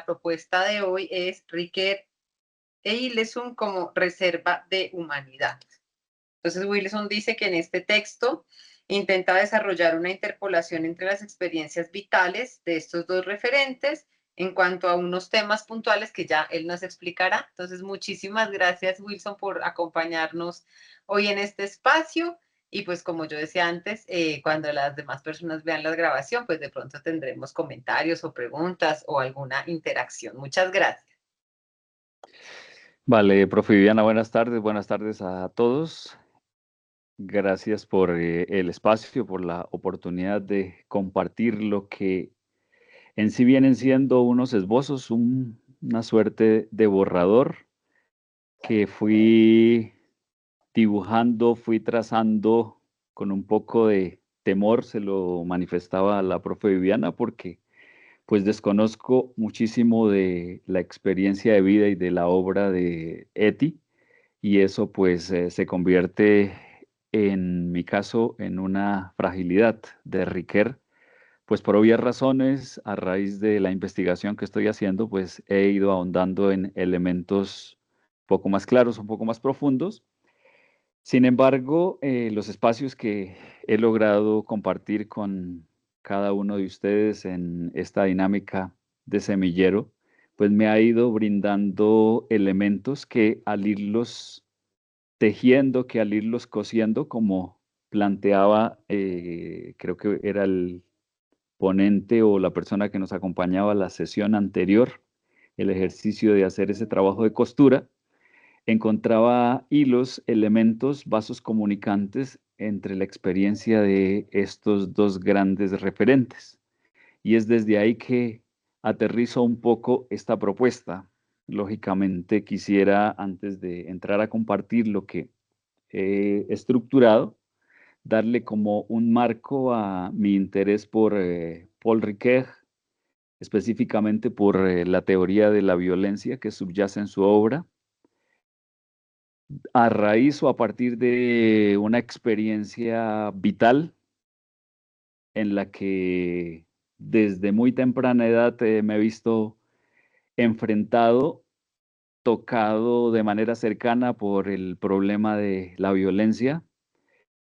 la propuesta de hoy es Riquet e Illesum como reserva de humanidad. Entonces Wilson dice que en este texto intenta desarrollar una interpolación entre las experiencias vitales de estos dos referentes en cuanto a unos temas puntuales que ya él nos explicará. Entonces, muchísimas gracias, Wilson, por acompañarnos hoy en este espacio. Y pues como yo decía antes, cuando las demás personas vean la grabación, pues de pronto tendremos comentarios o preguntas o alguna interacción. Muchas gracias. Vale, profe Viviana, buenas tardes a todos. Gracias por el espacio, por la oportunidad de compartir lo que en sí vienen siendo unos esbozos, una suerte de borrador que fui dibujando, fui trazando con un poco de temor, se lo manifestaba a la profe Viviana, porque pues desconozco muchísimo de la experiencia de vida y de la obra de Eti, y eso pues se convierte en mi caso en una fragilidad de Riquer, pues por obvias razones, a raíz de la investigación que estoy haciendo, pues he ido ahondando en elementos un poco más claros, un poco más profundos. Sin embargo, los espacios que he logrado compartir con cada uno de ustedes en esta dinámica de semillero, pues me ha ido brindando elementos que al irlos tejiendo, que al irlos cosiendo, como planteaba, creo que era el ponente o la persona que nos acompañaba la sesión anterior, el ejercicio de hacer ese trabajo de costura, encontraba hilos, elementos, vasos comunicantes entre la experiencia de estos dos grandes referentes. Y es desde ahí que aterrizo un poco esta propuesta. Lógicamente quisiera, antes de entrar a compartir lo que he estructurado, darle como un marco a mi interés por Paul Ricoeur, específicamente por la teoría de la violencia que subyace en su obra, a raíz o a partir de una experiencia vital en la que desde muy temprana edad me he visto enfrentado, tocado de manera cercana por el problema de la violencia.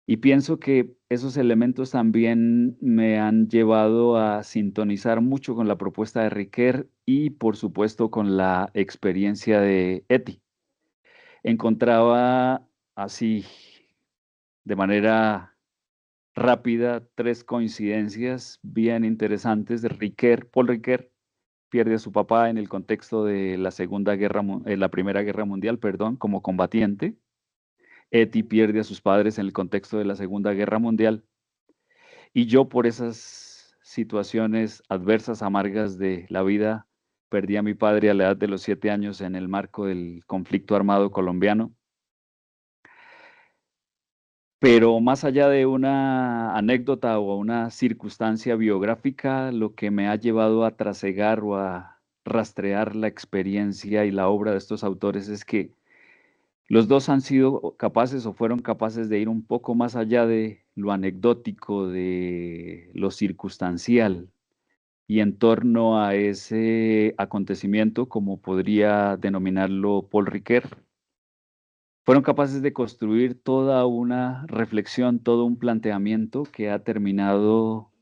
Y pienso que esos elementos también me han llevado a sintonizar mucho con la propuesta de Riquer y, por supuesto, con la experiencia de Eti. Encontraba así, de manera rápida, tres coincidencias bien interesantes. Paul Riquer pierde a su papá en el contexto de la Primera Guerra Mundial, perdón, como combatiente. Eti pierde a sus padres en el contexto de la Segunda Guerra Mundial. Y yo, por esas situaciones adversas, amargas de la vida, perdí a mi padre a la edad de los 7 años en el marco del conflicto armado colombiano. Pero más allá de una anécdota o una circunstancia biográfica, lo que me ha llevado a trasegar o a rastrear la experiencia y la obra de estos autores es que los dos han sido capaces o fueron capaces de ir un poco más allá de lo anecdótico, de lo circunstancial, y en torno a ese acontecimiento, como podría denominarlo Paul Ricoeur, fueron capaces de construir toda una reflexión, todo un planteamiento que ha terminado,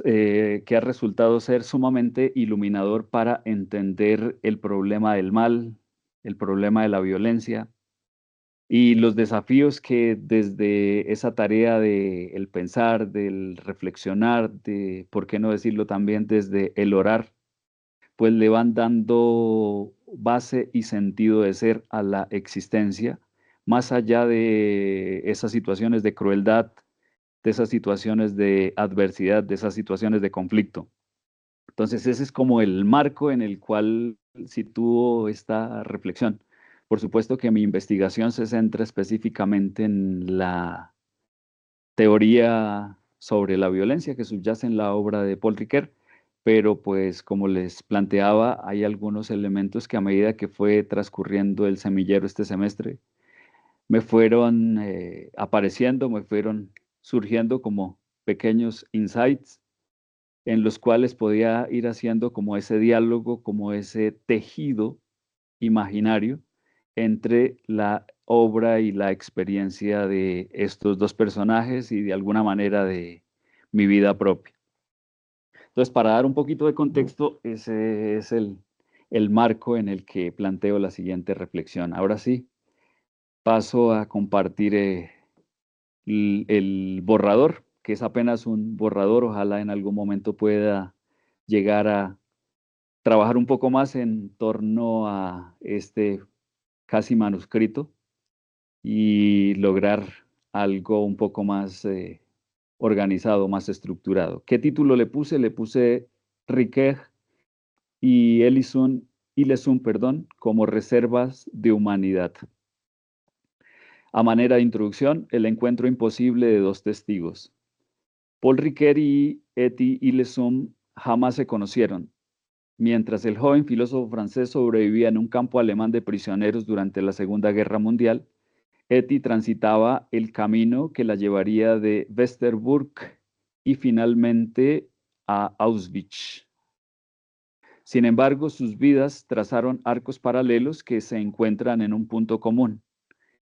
que ha resultado ser sumamente iluminador para entender el problema del mal, el problema de la violencia y los desafíos que desde esa tarea de el pensar, del reflexionar, de, ¿por qué no decirlo también desde el orar? Pues le van dando base y sentido de ser a la existencia, más allá de esas situaciones de crueldad, de esas situaciones de adversidad, de esas situaciones de conflicto. Entonces, ese es como el marco en el cual sitúo esta reflexión. Por supuesto que mi investigación se centra específicamente en la teoría sobre la violencia que subyace en la obra de Paul Ricoeur, pero pues como les planteaba, hay algunos elementos que a medida que fue transcurriendo el semillero este semestre, me fueron apareciendo, me fueron surgiendo como pequeños insights en los cuales podía ir haciendo como ese diálogo, como ese tejido imaginario entre la obra y la experiencia de estos dos personajes y de alguna manera de mi vida propia. Entonces, para dar un poquito de contexto, ese es el marco en el que planteo la siguiente reflexión. Ahora sí, paso a compartir el borrador, que es apenas un borrador. Ojalá en algún momento pueda llegar a trabajar un poco más en torno a este casi manuscrito y lograr algo un poco más organizado, más estructurado. ¿Qué título le puse? Le puse Riquet y Ilesun, perdón, como reservas de humanidad. A manera de introducción, el encuentro imposible de dos testigos. Paul Ricoeur y Etty Hillesum jamás se conocieron. Mientras el joven filósofo francés sobrevivía en un campo alemán de prisioneros durante la Segunda Guerra Mundial, Etty transitaba el camino que la llevaría de Westerburg y finalmente a Auschwitz. Sin embargo, sus vidas trazaron arcos paralelos que se encuentran en un punto común.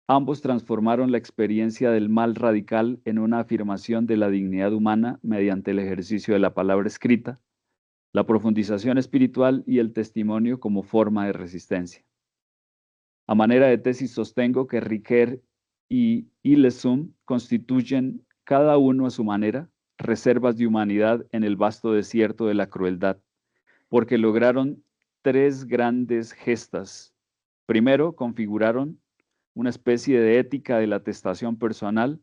Ambos transformaron la experiencia del mal radical en una afirmación de la dignidad humana mediante el ejercicio de la palabra escrita, la profundización espiritual y el testimonio como forma de resistencia. A manera de tesis sostengo que Ricoeur y Hillesum constituyen, cada uno a su manera, reservas de humanidad en el vasto desierto de la crueldad, porque lograron tres grandes gestas. Primero, configuraron una especie de ética de la atestación personal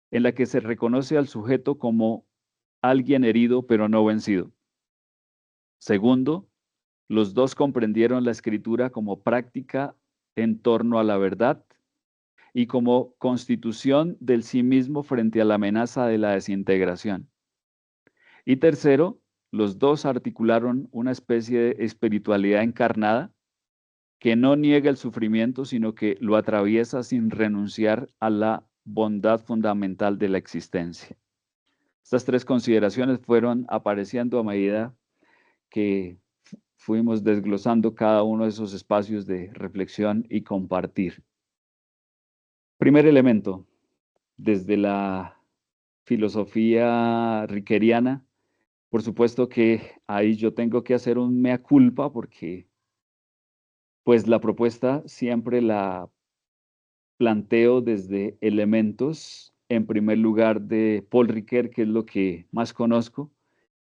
en la que se reconoce al sujeto como alguien herido pero no vencido. Segundo, los dos comprendieron la escritura como práctica en torno a la verdad y como constitución del sí mismo frente a la amenaza de la desintegración. Y tercero, los dos articularon una especie de espiritualidad encarnada que no niega el sufrimiento, sino que lo atraviesa sin renunciar a la bondad fundamental de la existencia. Estas tres consideraciones fueron apareciendo a medida que fuimos desglosando cada uno de esos espacios de reflexión y compartir. Primer elemento, desde la filosofía riqueriana, por supuesto que ahí yo tengo que hacer un mea culpa porque pues la propuesta siempre la planteo desde elementos, en primer lugar de Paul Ricoeur, que es lo que más conozco,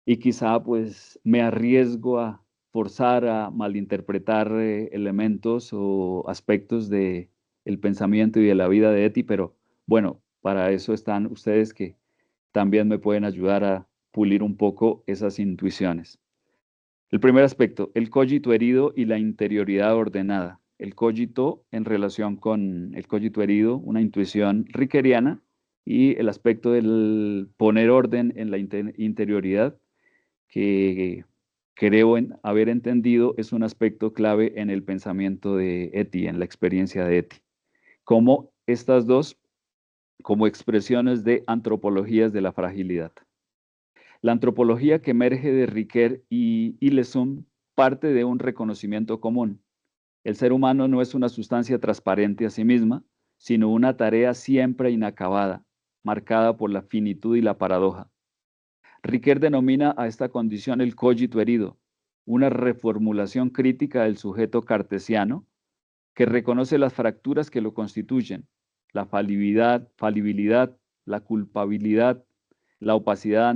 y quizá pues me arriesgo a forzar a malinterpretar elementos o aspectos de el pensamiento y de la vida de Etty, pero bueno, para eso están ustedes que también me pueden ayudar a pulir un poco esas intuiciones. El primer aspecto, el cogito herido y la interioridad ordenada. El cogito en relación con el cogito herido, una intuición riqueriana, y el aspecto del poner orden en la interioridad, que creo haber entendido es un aspecto clave en el pensamiento de Etty, en la experiencia de Etty. Como estas dos, como expresiones de antropologías de la fragilidad. La antropología que emerge de Ricoeur y Hillesum parte de un reconocimiento común. El ser humano no es una sustancia transparente a sí misma, sino una tarea siempre inacabada, marcada por la finitud y la paradoja. Ricoeur denomina a esta condición el cogito herido, una reformulación crítica del sujeto cartesiano que reconoce las fracturas que lo constituyen, la falibilidad, la culpabilidad, la opacidad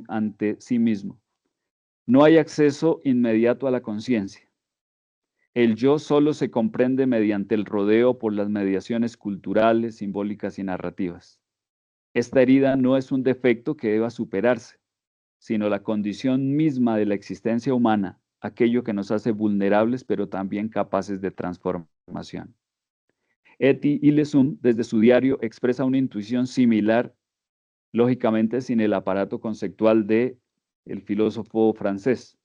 ante sí mismo. No hay acceso inmediato a la conciencia. El yo solo se comprende mediante el rodeo por las mediaciones culturales, simbólicas y narrativas. Esta herida no es un defecto que deba superarse, sino la condición misma de la existencia humana, aquello que nos hace vulnerables pero también capaces de transformación. Etty Hillesum, desde su diario, expresa una intuición similar, lógicamente sin el aparato conceptual de el filósofo francés.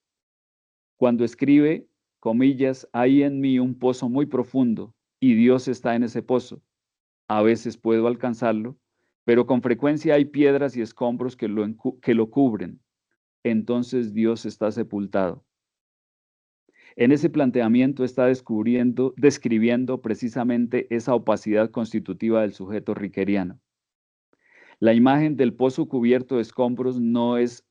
Cuando escribe, comillas, hay en mí un pozo muy profundo y Dios está en ese pozo. A veces puedo alcanzarlo, pero con frecuencia hay piedras y escombros que lo cubren. entonces Dios está sepultado. En ese planteamiento está describiendo precisamente esa opacidad constitutiva del sujeto rickeriano. La imagen del pozo cubierto de escombros no es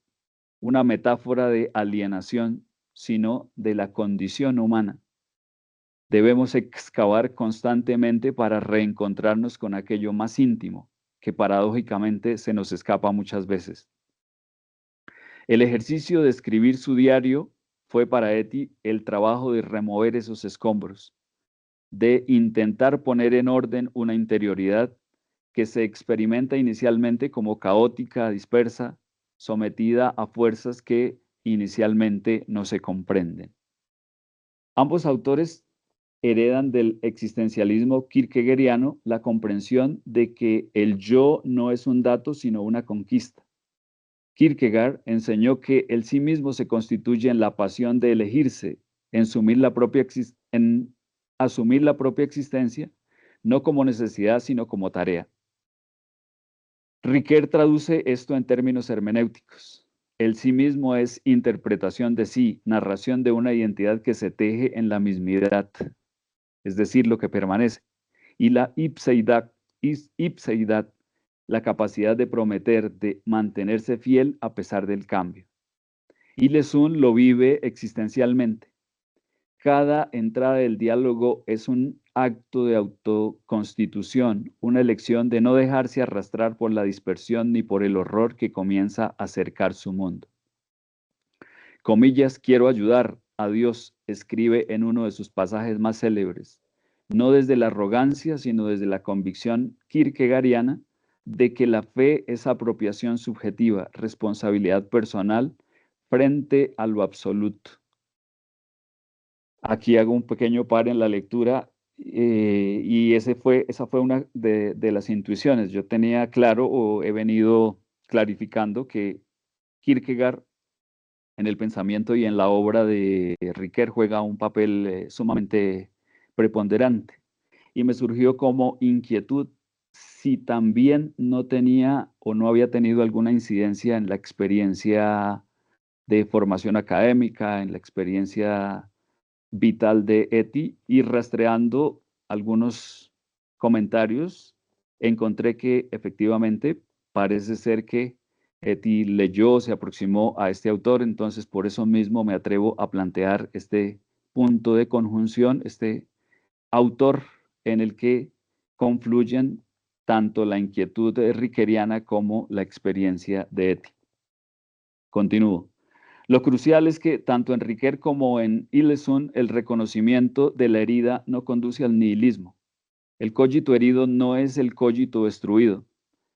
una metáfora de alienación, sino de la condición humana. Debemos excavar constantemente para reencontrarnos con aquello más íntimo, que paradójicamente se nos escapa muchas veces. El ejercicio de escribir su diario fue para Etty el trabajo de remover esos escombros, de intentar poner en orden una interioridad que se experimenta inicialmente como caótica, dispersa, sometida a fuerzas que inicialmente no se comprenden. Ambos autores heredan del existencialismo kierkegaardiano la comprensión de que el yo no es un dato, sino una conquista. Kierkegaard enseñó que el sí mismo se constituye en la pasión de elegirse, en asumir la propia existencia, no como necesidad, sino como tarea. Ricoeur traduce esto en términos hermenéuticos. El sí mismo es interpretación de sí, narración de una identidad que se teje en la mismidad, es decir, lo que permanece, y la ipseidad, la capacidad de prometer, de mantenerse fiel a pesar del cambio. Y Lesun lo vive existencialmente. Cada entrada del diálogo es un acto de autoconstitución, una elección de no dejarse arrastrar por la dispersión ni por el horror que comienza a cercar su mundo. Comillas, quiero ayudar a Dios, escribe en uno de sus pasajes más célebres, no desde la arrogancia, sino desde la convicción kierkegaardiana de que la fe es apropiación subjetiva, responsabilidad personal frente a lo absoluto. Aquí hago un pequeño par en la lectura y esa fue una de las intuiciones. Yo tenía claro o he venido clarificando que Kierkegaard en el pensamiento y en la obra de Ricoeur juega un papel sumamente preponderante. Y me surgió como inquietud si también no tenía o no había tenido alguna incidencia en la experiencia de formación académica, en la experiencia vital de Etty, y rastreando algunos comentarios, encontré que efectivamente parece ser que Etty leyó, se aproximó a este autor, entonces por eso mismo me atrevo a plantear este punto de conjunción, este autor en el que confluyen tanto la inquietud rickeriana como la experiencia de Etty. Continúo. Lo crucial es que tanto en Ricoeur como en Ilesun el reconocimiento de la herida no conduce al nihilismo. El cogito herido no es el cogito destruido.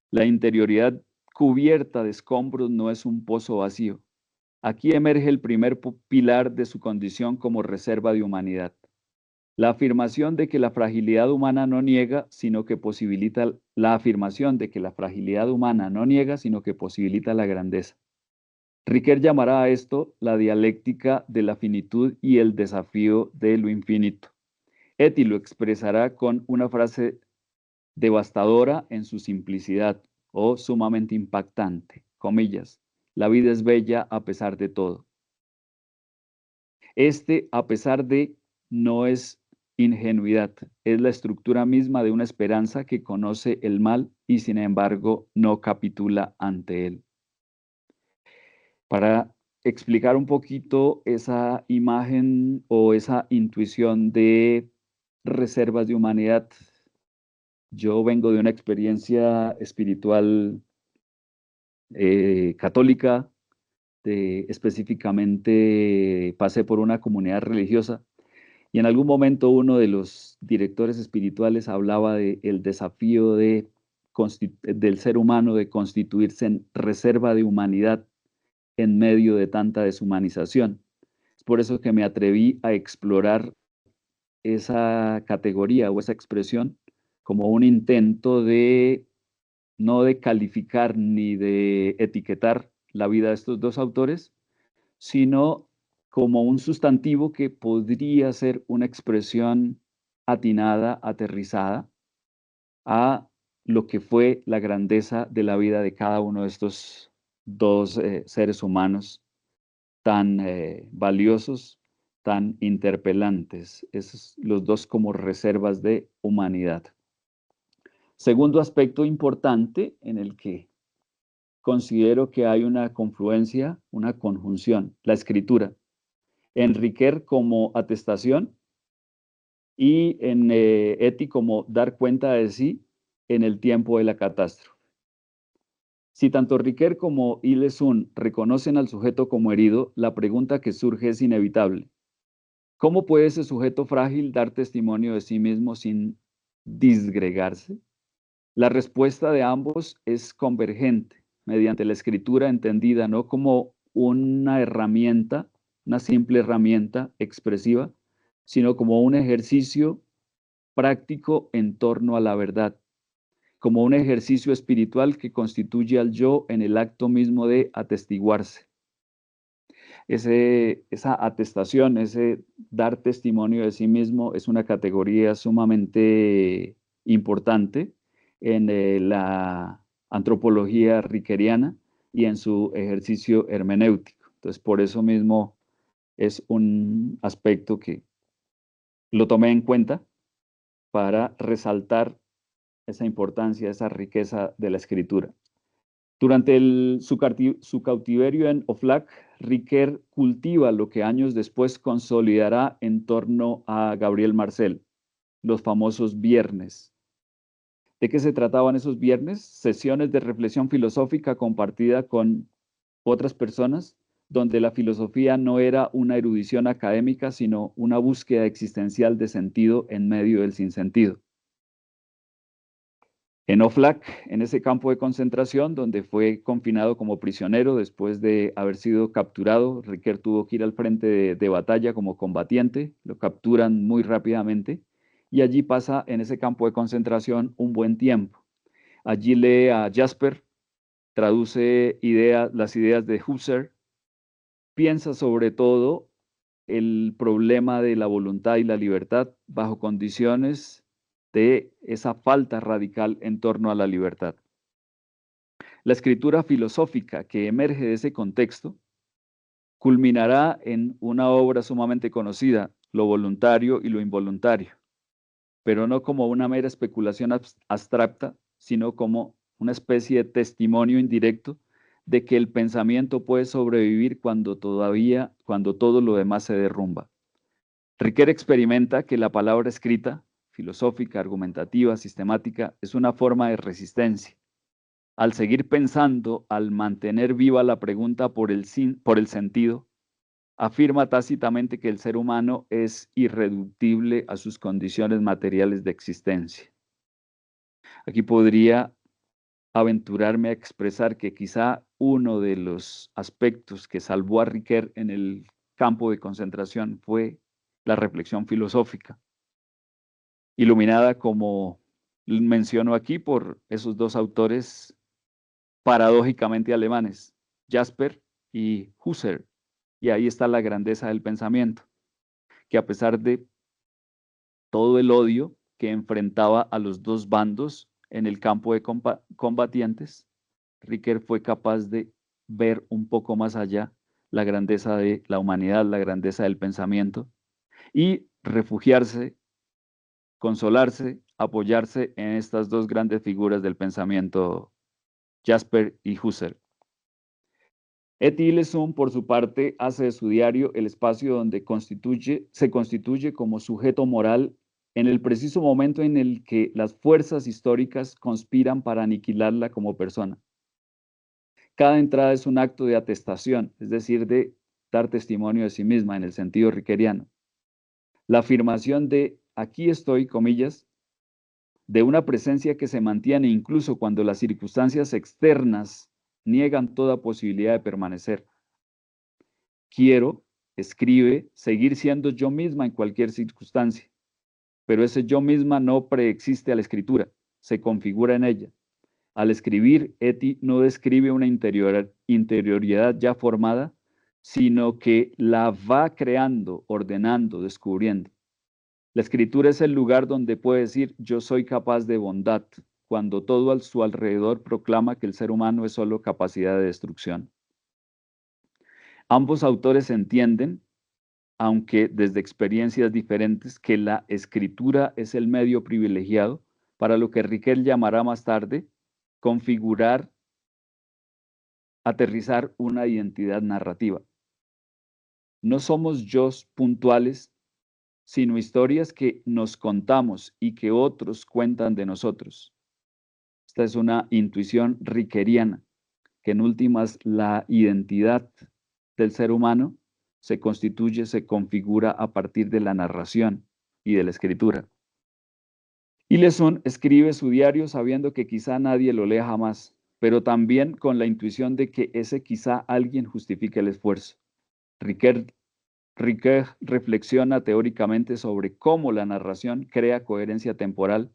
La interioridad cubierta de escombros no es un pozo vacío. Aquí emerge el primer pilar de su condición como reserva de humanidad. La afirmación de que la fragilidad humana no niega, sino que posibilita la afirmación de que la fragilidad humana no niega, sino que posibilita la grandeza. Ricoeur llamará a esto la dialéctica de la finitud y el desafío de lo infinito. Etty lo expresará con una frase devastadora en su simplicidad o sumamente impactante, comillas, la vida es bella a pesar de todo. A pesar de, no es ingenuidad, es la estructura misma de una esperanza que conoce el mal y sin embargo no capitula ante él. Para explicar un poquito esa imagen o esa intuición de reservas de humanidad, yo vengo de una experiencia espiritual católica, específicamente pasé por una comunidad religiosa y en algún momento uno de los directores espirituales hablaba del desafío del ser humano de constituirse en reserva de humanidad en medio de tanta deshumanización. Es por eso que me atreví a explorar esa categoría o esa expresión como un intento de no de calificar ni de etiquetar la vida de estos dos autores, sino como un sustantivo que podría ser una expresión atinada, aterrizada a lo que fue la grandeza de la vida de cada uno de estos dos seres humanos tan valiosos, tan interpelantes. Esos los dos como reservas de humanidad. Segundo aspecto importante en el que considero que hay una confluencia, una conjunción, la escritura. En Riquer como atestación y en Eti como dar cuenta de sí en el tiempo de la catástrofe. Si tanto Riquer como Ilesun reconocen al sujeto como herido, la pregunta que surge es inevitable. ¿Cómo puede ese sujeto frágil dar testimonio de sí mismo sin disgregarse? La respuesta de ambos es convergente, mediante la escritura entendida no como una herramienta, una simple herramienta expresiva, sino como un ejercicio práctico en torno a la verdad, como un ejercicio espiritual que constituye al yo en el acto mismo de atestiguarse. Esa atestación, ese dar testimonio de sí mismo es una categoría sumamente importante en la antropología riqueriana y en su ejercicio hermenéutico. Entonces, por eso mismo es un aspecto que lo tomé en cuenta para resaltar esa importancia, esa riqueza de la escritura. Durante su cautiverio en Oflac, Riquer cultiva lo que años después consolidará en torno a Gabriel Marcel, los famosos viernes. ¿De qué se trataban esos viernes? Sesiones de reflexión filosófica compartida con otras personas, donde la filosofía no era una erudición académica, sino una búsqueda existencial de sentido en medio del sinsentido. En Oflac, en ese campo de concentración, donde fue confinado como prisionero después de haber sido capturado, Riquer tuvo que ir al frente de batalla como combatiente, lo capturan muy rápidamente y allí pasa en ese campo de concentración un buen tiempo. Allí lee a Jasper, traduce las ideas de Husserl, piensa sobre todo el problema de la voluntad y la libertad bajo condiciones de esa falta radical en torno a la libertad. La escritura filosófica que emerge de ese contexto culminará en una obra sumamente conocida, Lo voluntario y lo involuntario, pero no como una mera especulación abstracta, sino como una especie de testimonio indirecto de que el pensamiento puede sobrevivir cuando todo lo demás se derrumba. Riquer experimenta que la palabra escrita, filosófica, argumentativa, sistemática, es una forma de resistencia. Al seguir pensando, al mantener viva la pregunta por el sentido, afirma tácitamente que el ser humano es irreductible a sus condiciones materiales de existencia. Aquí podría aventurarme a expresar que quizá uno de los aspectos que salvó a Riquer en el campo de concentración fue la reflexión filosófica, iluminada, como menciono aquí, por esos dos autores paradójicamente alemanes, Jasper y Husserl. Y ahí está la grandeza del pensamiento, que a pesar de todo el odio que enfrentaba a los dos bandos en el campo de combatientes, Riquer fue capaz de ver un poco más allá la grandeza de la humanidad, la grandeza del pensamiento, y refugiarse, consolarse, apoyarse en estas dos grandes figuras del pensamiento, Jasper y Husserl. Eti-Ilesum, por su parte, hace de su diario el espacio donde se constituye como sujeto moral en el preciso momento en el que las fuerzas históricas conspiran para aniquilarla como persona. Cada entrada es un acto de atestación, es decir, de dar testimonio de sí misma en el sentido riqueriano. La afirmación de aquí estoy, comillas, de una presencia que se mantiene incluso cuando las circunstancias externas niegan toda posibilidad de permanecer. Quiero, escribe, seguir siendo yo misma en cualquier circunstancia, pero ese yo misma no preexiste a la escritura, se configura en ella. Al escribir, Eti no describe una interioridad ya formada, sino que la va creando, ordenando, descubriendo. La escritura es el lugar donde puede decir yo soy capaz de bondad, cuando todo a su alrededor proclama que el ser humano es solo capacidad de destrucción. Ambos autores entienden, aunque desde experiencias diferentes, que la escritura es el medio privilegiado para lo que Riquet llamará más tarde configurar, aterrizar una identidad narrativa. No somos yos puntuales, sino historias que nos contamos y que otros cuentan de nosotros. Esta es una intuición riqueriana, que en últimas la identidad del ser humano se constituye, se configura a partir de la narración y de la escritura. Y Leson escribe su diario sabiendo que quizá nadie lo lea jamás, pero también con la intuición de que ese quizá alguien justifique el esfuerzo. Riquet reflexiona teóricamente sobre cómo la narración crea coherencia temporal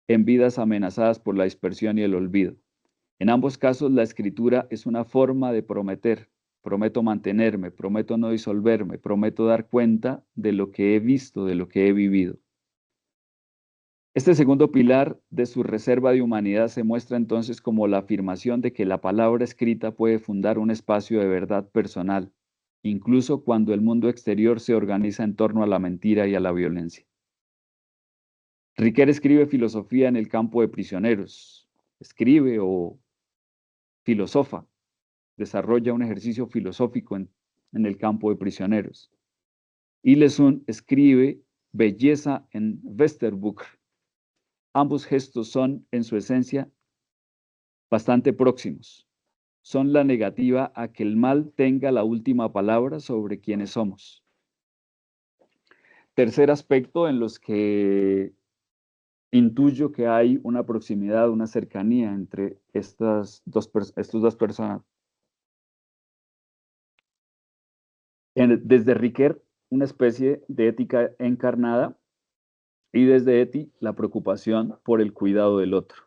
en vidas amenazadas por la dispersión y el olvido. En ambos casos, la escritura es una forma de prometer. Prometo mantenerme, prometo no disolverme, prometo dar cuenta de lo que he visto, de lo que he vivido. Este segundo pilar de su reserva de humanidad se muestra entonces como la afirmación de que la palabra escrita puede fundar un espacio de verdad personal, incluso cuando el mundo exterior se organiza en torno a la mentira y a la violencia. Riquet escribe filosofía en el campo de prisioneros. Escribe o filosofa, desarrolla un ejercicio filosófico en el campo de prisioneros. Y Lesun escribe belleza en Westerbuch. Ambos gestos son, en su esencia, bastante próximos. Son la negativa a que el mal tenga la última palabra sobre quienes somos. Tercer aspecto en los que intuyo que hay una proximidad, una cercanía entre estos dos personas. Desde Riquet, una especie de ética encarnada, y desde Eti, la preocupación por el cuidado del otro.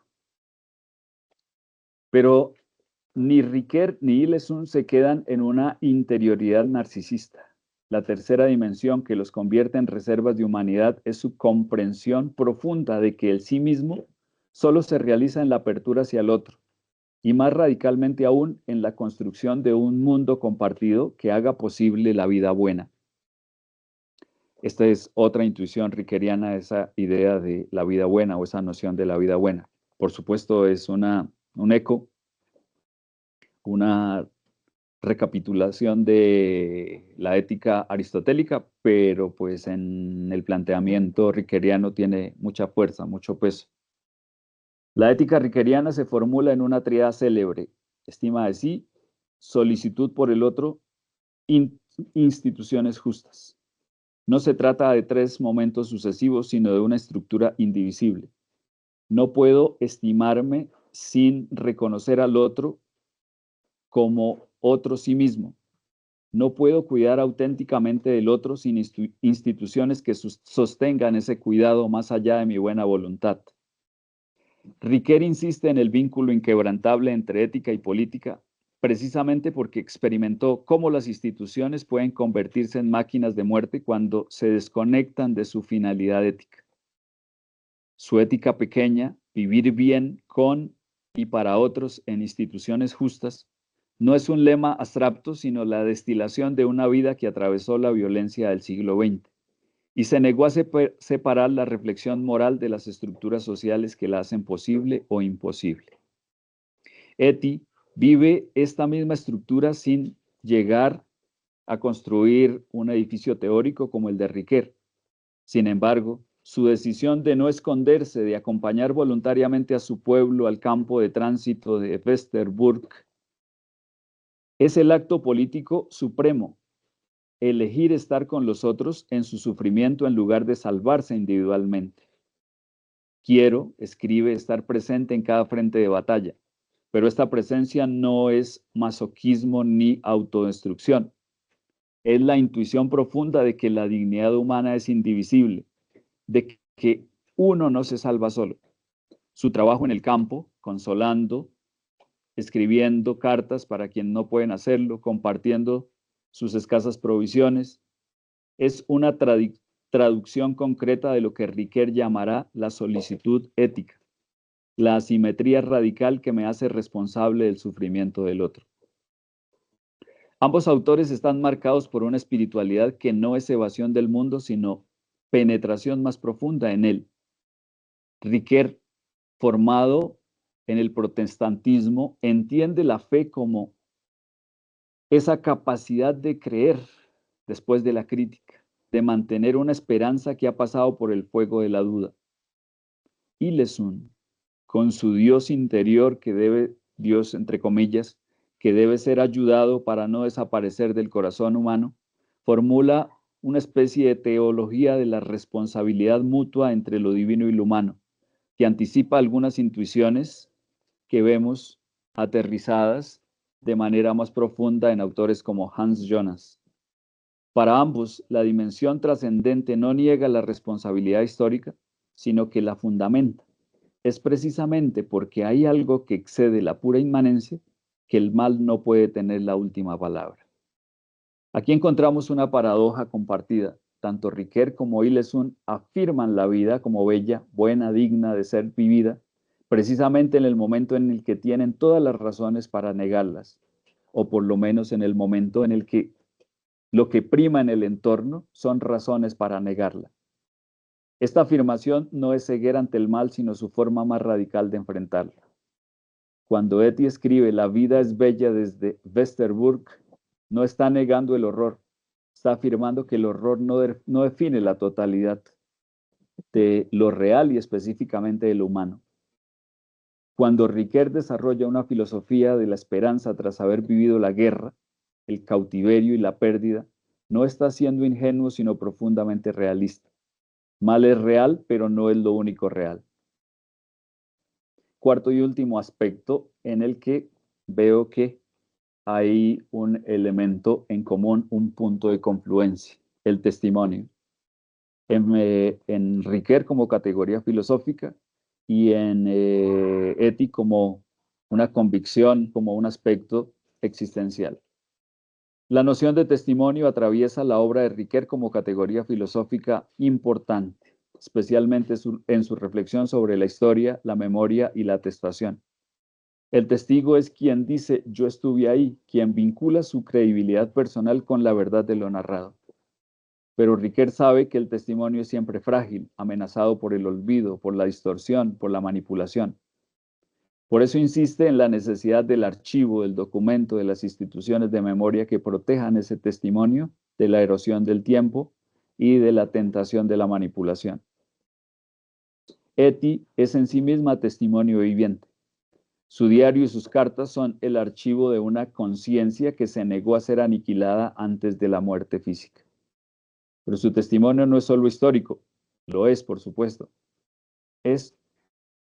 Pero ni Riquet ni Lesun se quedan en una interioridad narcisista. La tercera dimensión que los convierte en reservas de humanidad es su comprensión profunda de que el sí mismo solo se realiza en la apertura hacia el otro, y más radicalmente aún en la construcción de un mundo compartido que haga posible la vida buena. Esta es otra intuición riqueriana, esa idea de la vida buena o esa noción de la vida buena. Por supuesto, es un eco, una recapitulación de la ética aristotélica, pero pues en el planteamiento riqueriano tiene mucha fuerza, mucho peso. La ética riqueriana se formula en una tríada célebre: estima de sí, solicitud por el otro, instituciones justas. No se trata de tres momentos sucesivos, sino de una estructura indivisible. No puedo estimarme sin reconocer al otro como otro sí mismo. No puedo cuidar auténticamente del otro sin instituciones que sostengan ese cuidado más allá de mi buena voluntad. Riquet insiste en el vínculo inquebrantable entre ética y política, precisamente porque experimentó cómo las instituciones pueden convertirse en máquinas de muerte cuando se desconectan de su finalidad ética. Su ética pequeña, vivir bien con y para otros en instituciones justas, no es un lema abstracto, sino la destilación de una vida que atravesó la violencia del siglo XX y se negó a separar la reflexión moral de las estructuras sociales que la hacen posible o imposible. Eti vive esta misma estructura sin llegar a construir un edificio teórico como el de Riquet. Sin embargo, su decisión de no esconderse, de acompañar voluntariamente a su pueblo al campo de tránsito de Westerburg, es el acto político supremo: elegir estar con los otros en su sufrimiento en lugar de salvarse individualmente. Quiero, escribe, estar presente en cada frente de batalla, pero esta presencia no es masoquismo ni autodestrucción. Es la intuición profunda de que la dignidad humana es indivisible, de que uno no se salva solo. Su trabajo en el campo, consolando, escribiendo cartas para quienes no pueden hacerlo, compartiendo sus escasas provisiones, es una traducción concreta de lo que Riquet llamará la solicitud ética, la asimetría radical que me hace responsable del sufrimiento del otro. Ambos autores están marcados por una espiritualidad que no es evasión del mundo, sino penetración más profunda en él. Riquet, formado en el protestantismo, entiende la fe como esa capacidad de creer después de la crítica, de mantener una esperanza que ha pasado por el fuego de la duda. Ilesun, con su Dios interior que debe, Dios entre comillas, que debe ser ayudado para no desaparecer del corazón humano, formula una especie de teología de la responsabilidad mutua entre lo divino y lo humano, que anticipa algunas intuiciones que vemos aterrizadas de manera más profunda en autores como Hans Jonas. Para ambos, la dimensión trascendente no niega la responsabilidad histórica, sino que la fundamenta. Es precisamente porque hay algo que excede la pura inmanencia que el mal no puede tener la última palabra. Aquí encontramos una paradoja compartida. Tanto Riquet como Ilesun afirman la vida como bella, buena, digna de ser vivida, precisamente en el momento en el que tienen todas las razones para negarlas, o por lo menos en el momento en el que lo que prima en el entorno son razones para negarla. Esta afirmación no es ceguera ante el mal, sino su forma más radical de enfrentarlo. Cuando Etty escribe "La vida es bella desde Westerburg", no está negando el horror, está afirmando que el horror no define la totalidad de lo real y específicamente de lo humano. Cuando Riquet desarrolla una filosofía de la esperanza tras haber vivido la guerra, el cautiverio y la pérdida, no está siendo ingenuo, sino profundamente realista. Mal es real, pero no es lo único real. Cuarto y último aspecto en el que veo que hay un elemento en común, un punto de confluencia, el testimonio. En Riquet como categoría filosófica y en Etty como una convicción, como un aspecto existencial. La noción de testimonio atraviesa la obra de Riquet como categoría filosófica importante, especialmente en su reflexión sobre la historia, la memoria y la atestación. El testigo es quien dice "yo estuve ahí", quien vincula su credibilidad personal con la verdad de lo narrado. Pero Riquet sabe que el testimonio es siempre frágil, amenazado por el olvido, por la distorsión, por la manipulación. Por eso insiste en la necesidad del archivo, del documento, de las instituciones de memoria que protejan ese testimonio de la erosión del tiempo y de la tentación de la manipulación. Etty es en sí misma testimonio viviente. Su diario y sus cartas son el archivo de una conciencia que se negó a ser aniquilada antes de la muerte física. Pero su testimonio no es solo histórico, lo es, por supuesto. Es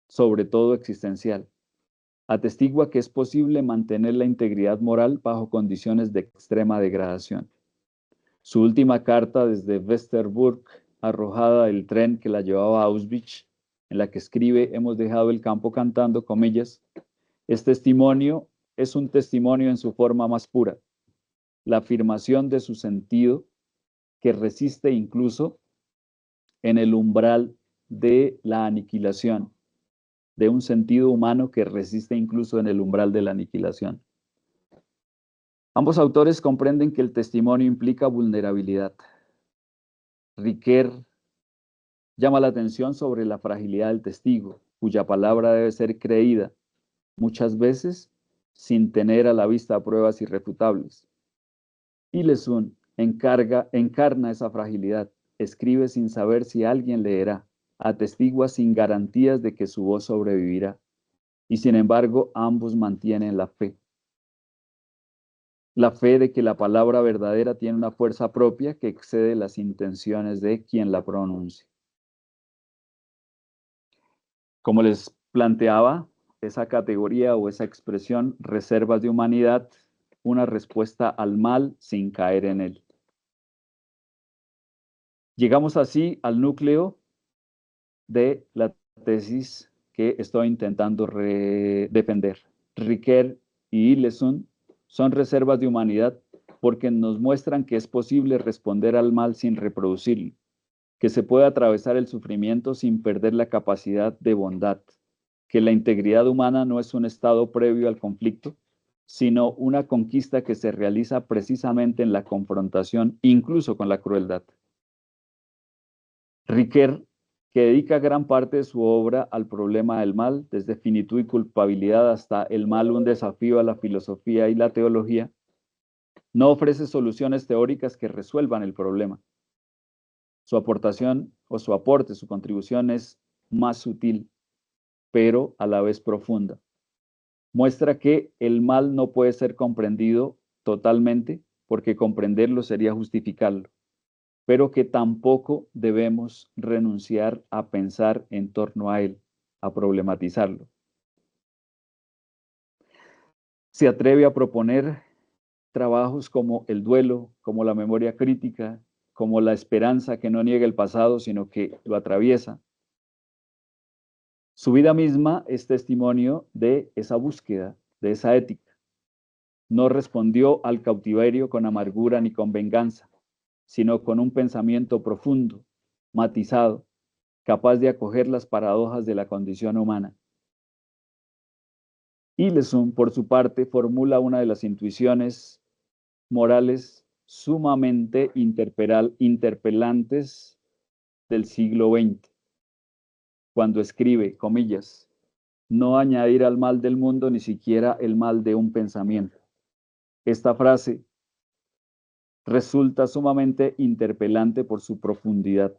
sobre todo existencial. Atestigua que es posible mantener la integridad moral bajo condiciones de extrema degradación. Su última carta desde Westerburg, arrojada del tren que la llevaba a Auschwitz, en la que escribe "hemos dejado el campo cantando", comillas, es un testimonio en su forma más pura, la afirmación de su sentido que resiste incluso en el umbral de la aniquilación, de un sentido humano que resiste incluso en el umbral de la aniquilación. Ambos autores comprenden que el testimonio implica vulnerabilidad. Riquet llama la atención sobre la fragilidad del testigo, cuya palabra debe ser creída, muchas veces sin tener a la vista pruebas irrefutables. Ilesun encarna esa fragilidad, escribe sin saber si alguien leerá, atestigua sin garantías de que su voz sobrevivirá, y sin embargo ambos mantienen la fe de que la palabra verdadera tiene una fuerza propia que excede las intenciones de quien la pronuncia. Como les planteaba, esa categoría o esa expresión, reservas de humanidad, una respuesta al mal sin caer en él. Llegamos así al núcleo de la tesis que estoy intentando defender. Riquet y Ilesun son reservas de humanidad porque nos muestran que es posible responder al mal sin reproducirlo, que se puede atravesar el sufrimiento sin perder la capacidad de bondad, que la integridad humana no es un estado previo al conflicto, sino una conquista que se realiza precisamente en la confrontación, incluso con la crueldad. Riquet, que dedica gran parte de su obra al problema del mal, desde finitud y culpabilidad hasta el mal, un desafío a la filosofía y la teología, no ofrece soluciones teóricas que resuelvan el problema. Su aportación o su aporte, su contribución es más sutil, pero a la vez profunda. Muestra que el mal no puede ser comprendido totalmente, porque comprenderlo sería justificarlo, pero que tampoco debemos renunciar a pensar en torno a él, a problematizarlo. Se atreve a proponer trabajos como el duelo, como la memoria crítica, como la esperanza que no niega el pasado, sino que lo atraviesa. Su vida misma es testimonio de esa búsqueda, de esa ética. No respondió al cautiverio con amargura ni con venganza, sino con un pensamiento profundo, matizado, capaz de acoger las paradojas de la condición humana. Hillesum, por su parte, formula una de las intuiciones morales sumamente interpelantes del siglo XX, cuando escribe, comillas, no añadir al mal del mundo ni siquiera el mal de un pensamiento. Esta frase resulta sumamente interpelante por su profundidad.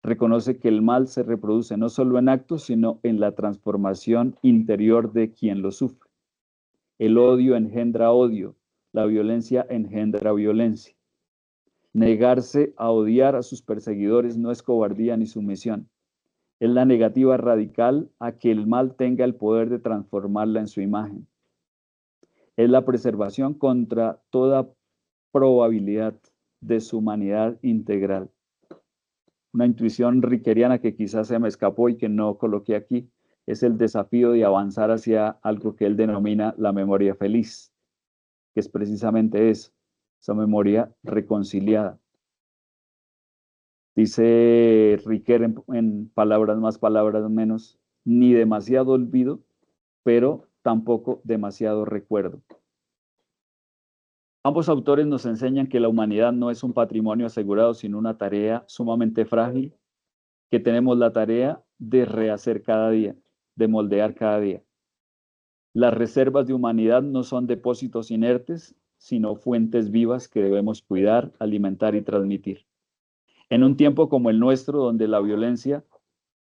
Reconoce que el mal se reproduce no solo en actos, sino en la transformación interior de quien lo sufre. El odio engendra odio, la violencia engendra violencia. Negarse a odiar a sus perseguidores no es cobardía ni sumisión. Es la negativa radical a que el mal tenga el poder de transformarla en su imagen. Es la preservación contra toda probabilidad de su humanidad integral. Una intuición riqueriana que quizás se me escapó y que no coloqué aquí, es el desafío de avanzar hacia algo que él denomina la memoria feliz, que es precisamente eso, esa memoria reconciliada. Dice Riquet en palabras más, palabras menos, ni demasiado olvido, pero tampoco demasiado recuerdo. Ambos autores nos enseñan que la humanidad no es un patrimonio asegurado, sino una tarea sumamente frágil, que tenemos la tarea de rehacer cada día, de moldear cada día. Las reservas de humanidad no son depósitos inertes, sino fuentes vivas que debemos cuidar, alimentar y transmitir. En un tiempo como el nuestro, donde la violencia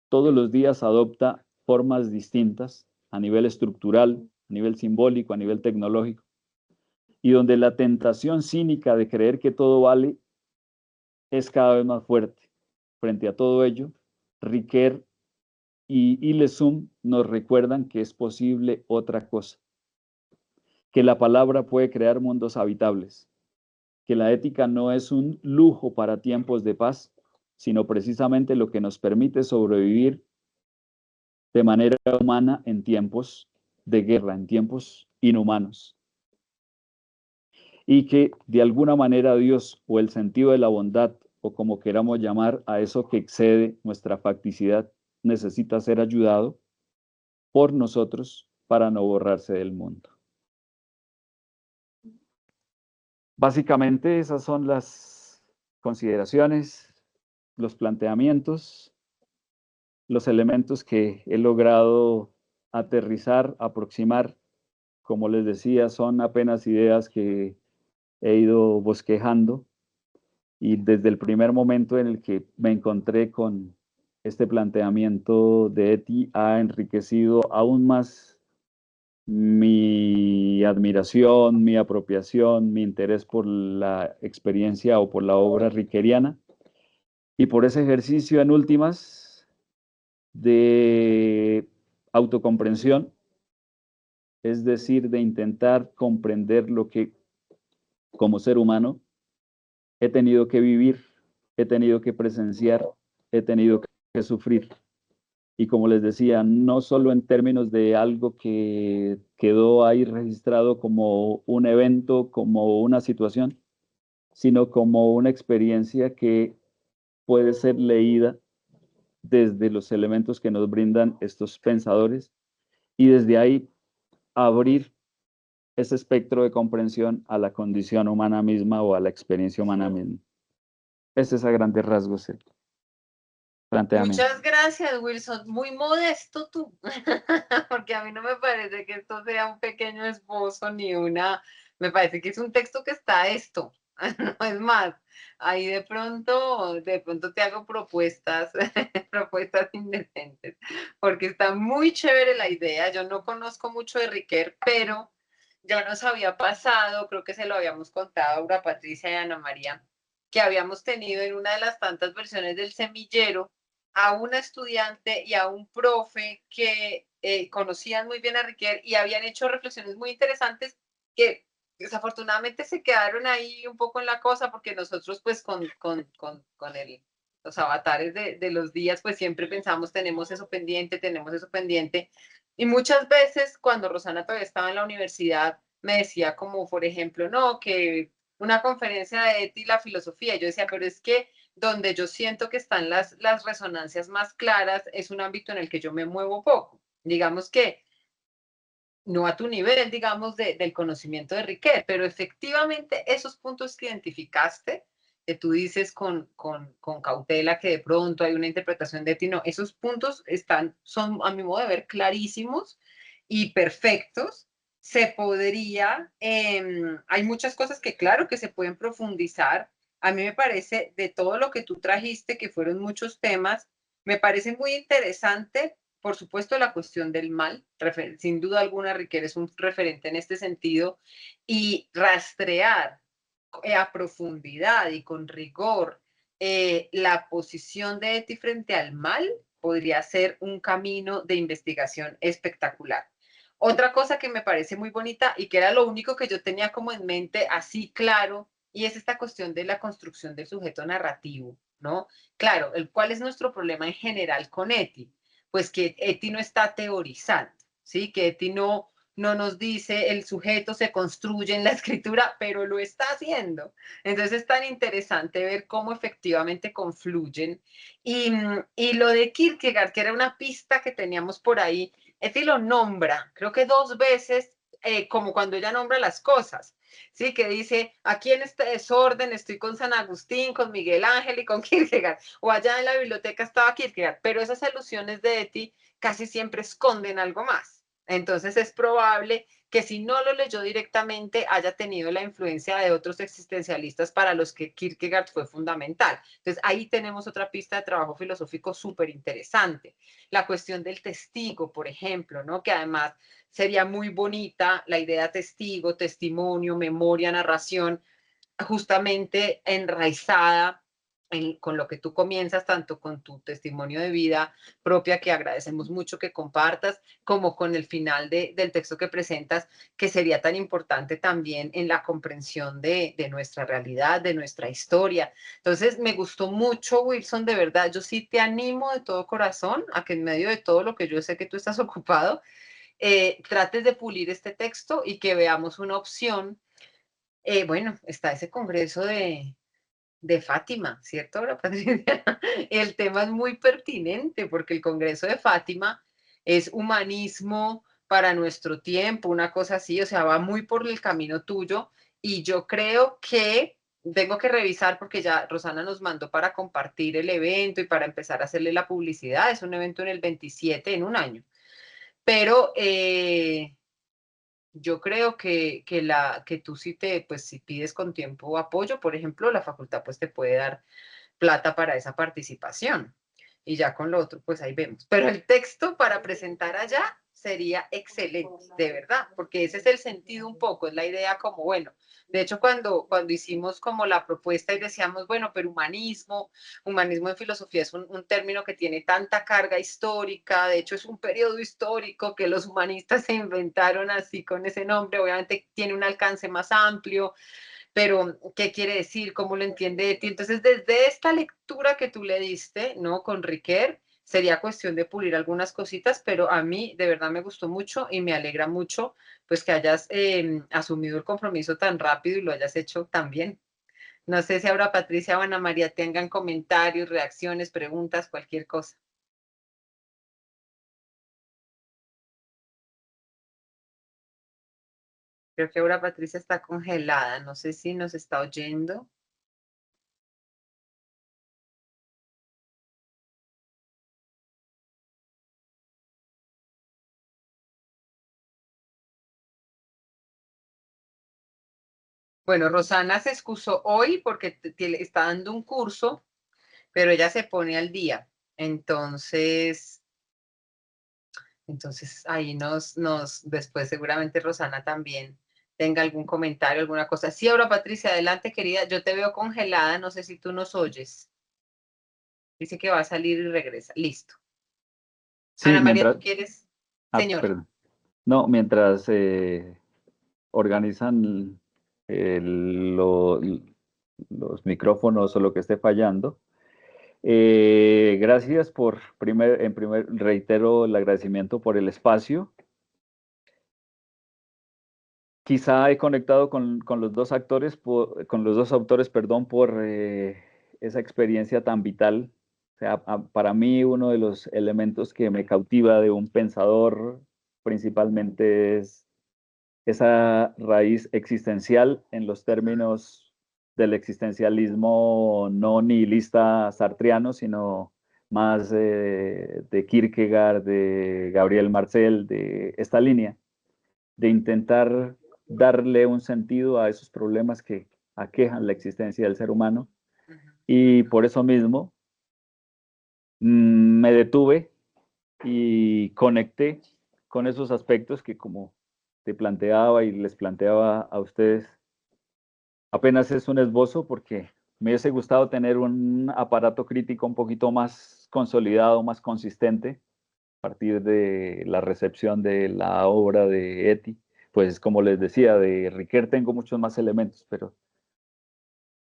todos los días adopta formas distintas a nivel estructural, a nivel simbólico, a nivel tecnológico, y donde la tentación cínica de creer que todo vale es cada vez más fuerte. Frente a todo ello, Riquet y Hillesum nos recuerdan que es posible otra cosa, que la palabra puede crear mundos habitables, que la ética no es un lujo para tiempos de paz, sino precisamente lo que nos permite sobrevivir de manera humana en tiempos de guerra, en tiempos inhumanos. Y que de alguna manera Dios o el sentido de la bondad, o como queramos llamar a eso que excede nuestra facticidad, necesita ser ayudado por nosotros para no borrarse del mundo. Básicamente esas son las consideraciones, los planteamientos, los elementos que he logrado aterrizar, aproximar. Como les decía, son apenas ideas que he ido bosquejando y desde el primer momento en el que me encontré con este planteamiento de Etty ha enriquecido aún más mi admiración, mi apropiación, mi interés por la experiencia o por la obra riqueriana y por ese ejercicio en últimas de autocomprensión, es decir, de intentar comprender lo que como ser humano he tenido que vivir, he tenido que presenciar, he tenido que sufrir. Y como les decía, no solo en términos de algo que quedó ahí registrado como un evento, como una situación, sino como una experiencia que puede ser leída desde los elementos que nos brindan estos pensadores y desde ahí abrir ese espectro de comprensión a la condición humana misma o a la experiencia humana misma. Ese es a grandes rasgos el planteamiento. Muchas gracias, Wilson. Muy modesto tú, porque a mí no me parece que esto sea un pequeño esbozo ni una, me parece que es un texto que está esto, no es más. Ahí de pronto te hago propuestas, propuestas indecentes, porque está muy chévere la idea. Yo no conozco mucho de Riquer, pero ya nos había pasado, creo que se lo habíamos contado a Aura Patricia y Ana María, que habíamos tenido en una de las tantas versiones del semillero a una estudiante y a un profe que conocían muy bien a Riquer y habían hecho reflexiones muy interesantes que desafortunadamente se quedaron ahí un poco en la cosa porque nosotros pues con los avatares de los días pues siempre pensamos tenemos eso pendiente y muchas veces cuando Rosana todavía estaba en la universidad me decía como por ejemplo no que una conferencia de Eti y la filosofía, yo decía pero es que donde yo siento que están las resonancias más claras es un ámbito en el que yo me muevo poco. Digamos que no a tu nivel, digamos, del conocimiento de Riquet, pero efectivamente esos puntos que identificaste, que tú dices con cautela que de pronto hay una interpretación de ti, no, esos puntos son a mi modo de ver clarísimos y perfectos. Se podría, hay muchas cosas que claro que se pueden profundizar. A mí me parece de todo lo que tú trajiste, que fueron muchos temas, me parece muy interesante por supuesto, la cuestión del mal, sin duda alguna, Riquelme es un referente en este sentido, y rastrear a profundidad y con rigor la posición de Eti frente al mal podría ser un camino de investigación espectacular. Otra cosa que me parece muy bonita y que era lo único que yo tenía como en mente así claro, y es esta cuestión de la construcción del sujeto narrativo, ¿no? Claro, ¿cuál es nuestro problema en general con Eti? Pues que Eti no está teorizando, ¿sí? Que Eti no nos dice el sujeto se construye en la escritura, pero lo está haciendo. Entonces es tan interesante ver cómo efectivamente confluyen. Y lo de Kierkegaard, que era una pista que teníamos por ahí, Eti lo nombra, creo que dos veces, como cuando ella nombra las cosas. Sí, que dice, aquí en este desorden estoy con San Agustín, con Miguel Ángel y con Kierkegaard, o allá en la biblioteca estaba Kierkegaard, pero esas alusiones de Eti casi siempre esconden algo más. Entonces es probable que si no lo leyó directamente haya tenido la influencia de otros existencialistas para los que Kierkegaard fue fundamental. Entonces ahí tenemos otra pista de trabajo filosófico súper interesante. La cuestión del testigo, por ejemplo, ¿no? Que además sería muy bonita la idea testigo, testimonio, memoria, narración, justamente enraizada con lo que tú comienzas, tanto con tu testimonio de vida propia, que agradecemos mucho que compartas, como con el final del texto que presentas, que sería tan importante también en la comprensión de nuestra realidad, de nuestra historia. Entonces, me gustó mucho, Wilson, de verdad. Yo sí te animo de todo corazón a que en medio de todo lo que yo sé que tú estás ocupado, trates de pulir este texto y que veamos una opción. Bueno, está ese congreso de Fátima, ¿cierto, Ahora, Patricia? El tema es muy pertinente porque el Congreso de Fátima es humanismo para nuestro tiempo, una cosa así, o sea, va muy por el camino tuyo y yo creo que tengo que revisar porque ya Rosana nos mandó para compartir el evento y para empezar a hacerle la publicidad, es un evento en el 27, en un año, pero yo creo que tú sí pues si pides con tiempo apoyo, por ejemplo, la facultad pues te puede dar plata para esa participación. Y ya con lo otro, pues ahí vemos. Pero el texto para presentar allá sería excelente, de verdad, porque ese es el sentido un poco, es la idea como, bueno, de hecho cuando hicimos como la propuesta y decíamos, bueno, pero humanismo en filosofía es un término que tiene tanta carga histórica, de hecho es un periodo histórico que los humanistas se inventaron así con ese nombre, obviamente tiene un alcance más amplio, pero ¿qué quiere decir? ¿Cómo lo entiende de ti? Entonces, desde esta lectura que tú le diste, ¿no? Con Riquer, sería cuestión de pulir algunas cositas, pero a mí de verdad me gustó mucho y me alegra mucho pues que hayas asumido el compromiso tan rápido y lo hayas hecho tan bien. No sé si ahora Patricia o Ana María tengan comentarios, reacciones, preguntas, cualquier cosa. Creo que ahora Patricia está congelada. No sé si nos está oyendo. Bueno, Rosana se excusó hoy porque está dando un curso, pero ella se pone al día. Entonces ahí después seguramente Rosana también tenga algún comentario, alguna cosa. Sí, ahora Patricia, adelante, querida. Yo te veo congelada, no sé si tú nos oyes. Dice que va a salir y regresa. Listo. Sí, Ana María, ¿tú mientras, quieres? Señora. perdón. No, mientras organizan los micrófonos o lo que esté fallando. Gracias reitero el agradecimiento por el espacio. Quizá he conectado con los dos actores, con los dos autores, perdón, por esa experiencia tan vital. O sea, para mí uno de los elementos que me cautiva de un pensador principalmente es esa raíz existencial en los términos del existencialismo no nihilista sartriano, sino más de Kierkegaard, de Gabriel Marcel, de esta línea, de intentar darle un sentido a esos problemas que aquejan la existencia del ser humano. Y por eso mismo me detuve y conecté con esos aspectos que, como te planteaba y les planteaba a ustedes, apenas es un esbozo porque me hubiese gustado tener un aparato crítico un poquito más consolidado, más consistente, a partir de la recepción de la obra de Etty. Pues como les decía, de Riquet tengo muchos más elementos, pero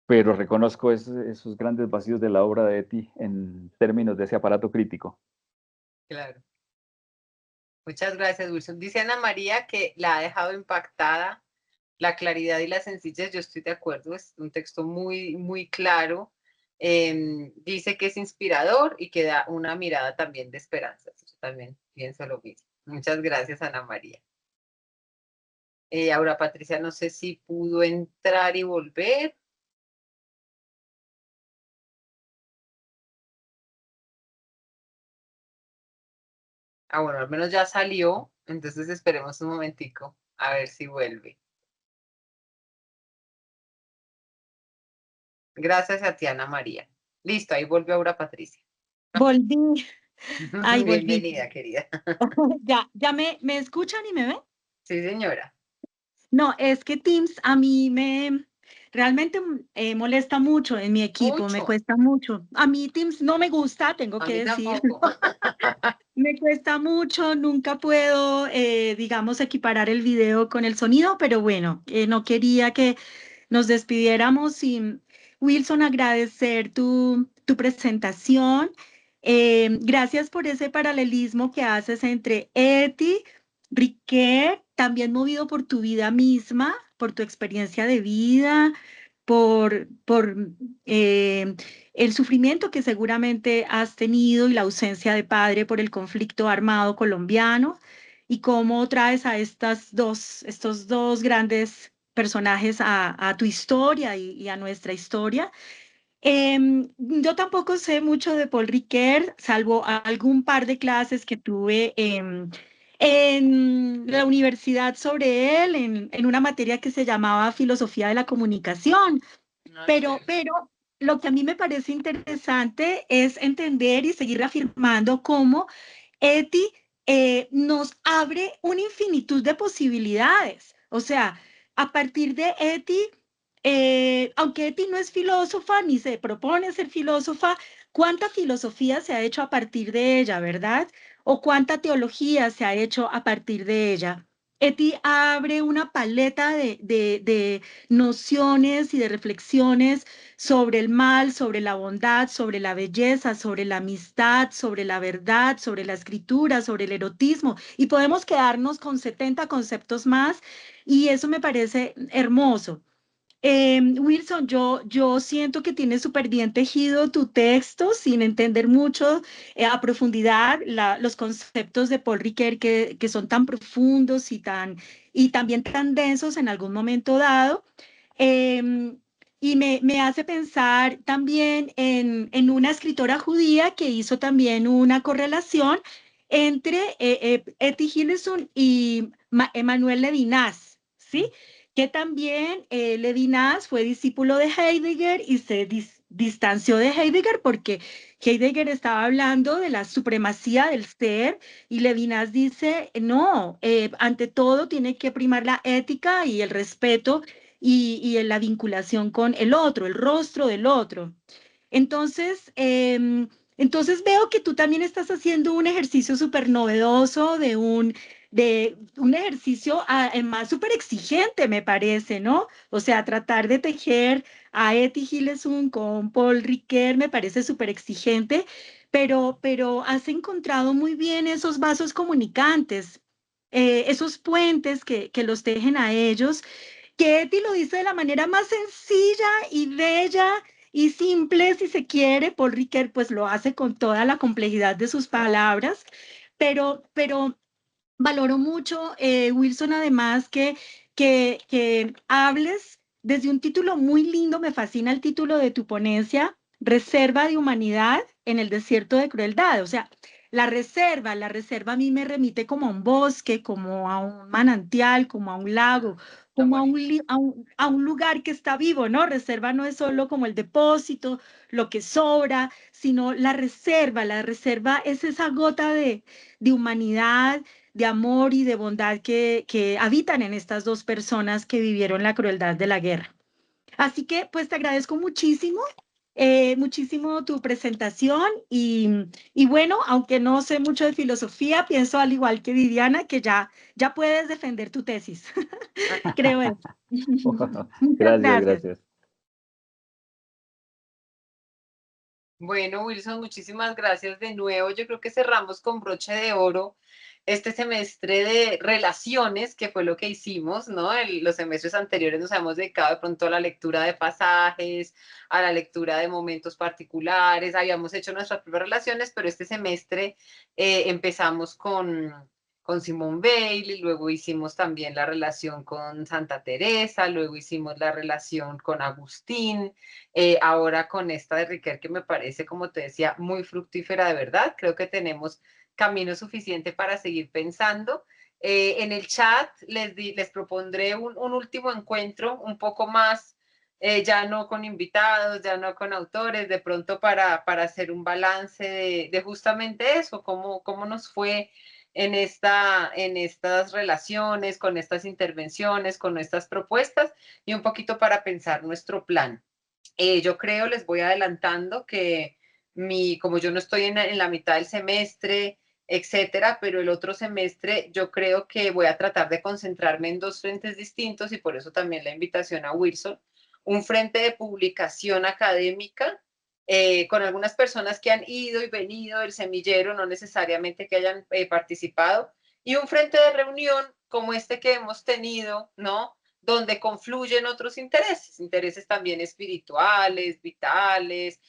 reconozco esos grandes vacíos de la obra de Etty en términos de ese aparato crítico. Claro. Muchas gracias, Wilson. Dice Ana María que la ha dejado impactada la claridad y la sencillez. Yo estoy de acuerdo, es un texto muy, muy claro. Dice que es inspirador y que da una mirada también de esperanza. Yo también pienso lo mismo. Muchas gracias, Ana María. Ahora, Patricia, no sé si pudo entrar y volver. Bueno, al menos ya salió, entonces esperemos un momentico a ver si vuelve. Gracias a ti, Ana María. Listo, ahí volvió ahora Patricia. Volví. Ay, volví. Bienvenida, querida. ¿Ya me escuchan y me ven? Sí, señora. No, es que Teams a mí realmente molesta mucho en mi equipo, me Mucho. cuesta mucho. A mí Teams no me gusta, tengo A que mí decir. tampoco. Me cuesta mucho, nunca puedo, digamos, equiparar el video con el sonido, pero bueno, no quería que nos despidiéramos sin, Wilson, agradecer tu presentación. Gracias por ese paralelismo que haces entre Eti, Riquet, también movido por tu vida misma, por tu experiencia de vida, por el sufrimiento que seguramente has tenido y la ausencia de padre por el conflicto armado colombiano, y cómo traes a estos dos grandes personajes a tu historia y a nuestra historia. Yo tampoco sé mucho de Paul Ricoeur, salvo algún par de clases que tuve en la universidad sobre él, en una materia que se llamaba Filosofía de la Comunicación. Pero lo que a mí me parece interesante es entender y seguir reafirmando cómo Eti nos abre una infinitud de posibilidades. O sea, a partir de Eti, aunque Eti no es filósofa ni se propone ser filósofa, ¿cuánta filosofía se ha hecho a partir de ella, verdad? ¿O cuánta teología se ha hecho a partir de ella? Eti abre una paleta de nociones y de reflexiones sobre el mal, sobre la bondad, sobre la belleza, sobre la amistad, sobre la verdad, sobre la escritura, sobre el erotismo, y podemos quedarnos con 70 conceptos más, y eso me parece hermoso. Wilson, yo siento que tienes súper bien tejido tu texto sin entender mucho a profundidad los conceptos de Paul Ricoeur que son tan profundos y también tan densos en algún momento dado. Em, y me hace pensar también en una escritora judía que hizo también una correlación entre Etty Hillesum y Emmanuel Levinas, ¿sí? Que también Levinas fue discípulo de Heidegger y se distanció de Heidegger porque Heidegger estaba hablando de la supremacía del ser y Levinas dice, no, ante todo tiene que primar la ética y el respeto y en la vinculación con el otro, el rostro del otro. Entonces, entonces veo que tú también estás haciendo un ejercicio súper novedoso de un ejercicio más súper exigente, me parece, ¿no? O sea, tratar de tejer a Etty Hillesum con Paul Ricoeur me parece súper exigente, pero has encontrado muy bien esos vasos comunicantes, esos puentes que los tejen a ellos que Etty lo dice de la manera más sencilla y bella y simple, si se quiere. Paul Ricoeur pues lo hace con toda la complejidad de sus palabras, pero valoro mucho, Wilson, además que hables desde un título muy lindo, me fascina el título de tu ponencia, Reserva de Humanidad en el Desierto de Crueldad. O sea, la reserva a mí me remite como a un bosque, como a un manantial, como a un lago, como a un lugar que está vivo, ¿no? Reserva no es solo como el depósito, lo que sobra, sino la reserva es esa gota de humanidad, de amor y de bondad que habitan en estas dos personas que vivieron la crueldad de la guerra. Así que pues te agradezco muchísimo, muchísimo tu presentación y bueno, aunque no sé mucho de filosofía, pienso al igual que Viviana que ya puedes defender tu tesis. Creo eso. Muchas Gracias, gracias. gracias. Bueno, Wilson, muchísimas gracias de nuevo. Yo creo que cerramos con broche de oro este semestre de relaciones, que fue lo que hicimos, ¿no? Los semestres anteriores nos hemos dedicado de pronto a la lectura de pasajes, a la lectura de momentos particulares, habíamos hecho nuestras propias relaciones, pero este semestre empezamos con Simone Weil, y luego hicimos también la relación con Santa Teresa, luego hicimos la relación con Agustín, ahora con esta de Ricoeur que me parece, como te decía, muy fructífera de verdad. Creo que tenemos camino suficiente para seguir pensando. En el chat les propondré un último encuentro un poco más, ya no con invitados, ya no con autores, de pronto para hacer un balance de justamente eso, cómo nos fue en estas relaciones, con estas intervenciones, con estas propuestas y un poquito para pensar nuestro plan. Yo creo, les voy adelantando que como yo no estoy en la mitad del semestre, etcétera, pero el otro semestre yo creo que voy a tratar de concentrarme en dos frentes distintos y por eso también la invitación a Wilson, un frente de publicación académica con algunas personas que han ido y venido del semillero, no necesariamente que hayan participado, y un frente de reunión como este que hemos tenido, ¿no? Donde confluyen otros intereses también espirituales, vitales,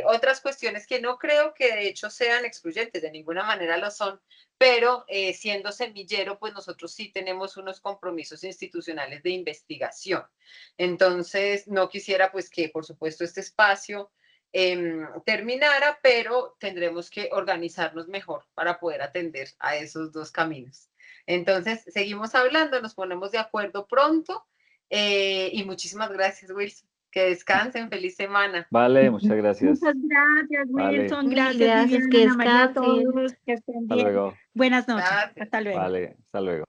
otras cuestiones que no creo que de hecho sean excluyentes, de ninguna manera lo son, pero siendo semillero, pues nosotros sí tenemos unos compromisos institucionales de investigación. Entonces, no quisiera pues que, por supuesto, este espacio terminara, pero tendremos que organizarnos mejor para poder atender a esos dos caminos. Entonces, seguimos hablando, nos ponemos de acuerdo pronto y muchísimas gracias, Wilson. Que descansen, feliz semana. Vale, muchas gracias. Muchas gracias, Vale. Wilson. Mil Gracias, gracias, Viviana, que Ana María, a descansen. todos. Que estén Hasta bien. luego. Buenas noches. Gracias. Hasta luego. Vale, hasta luego.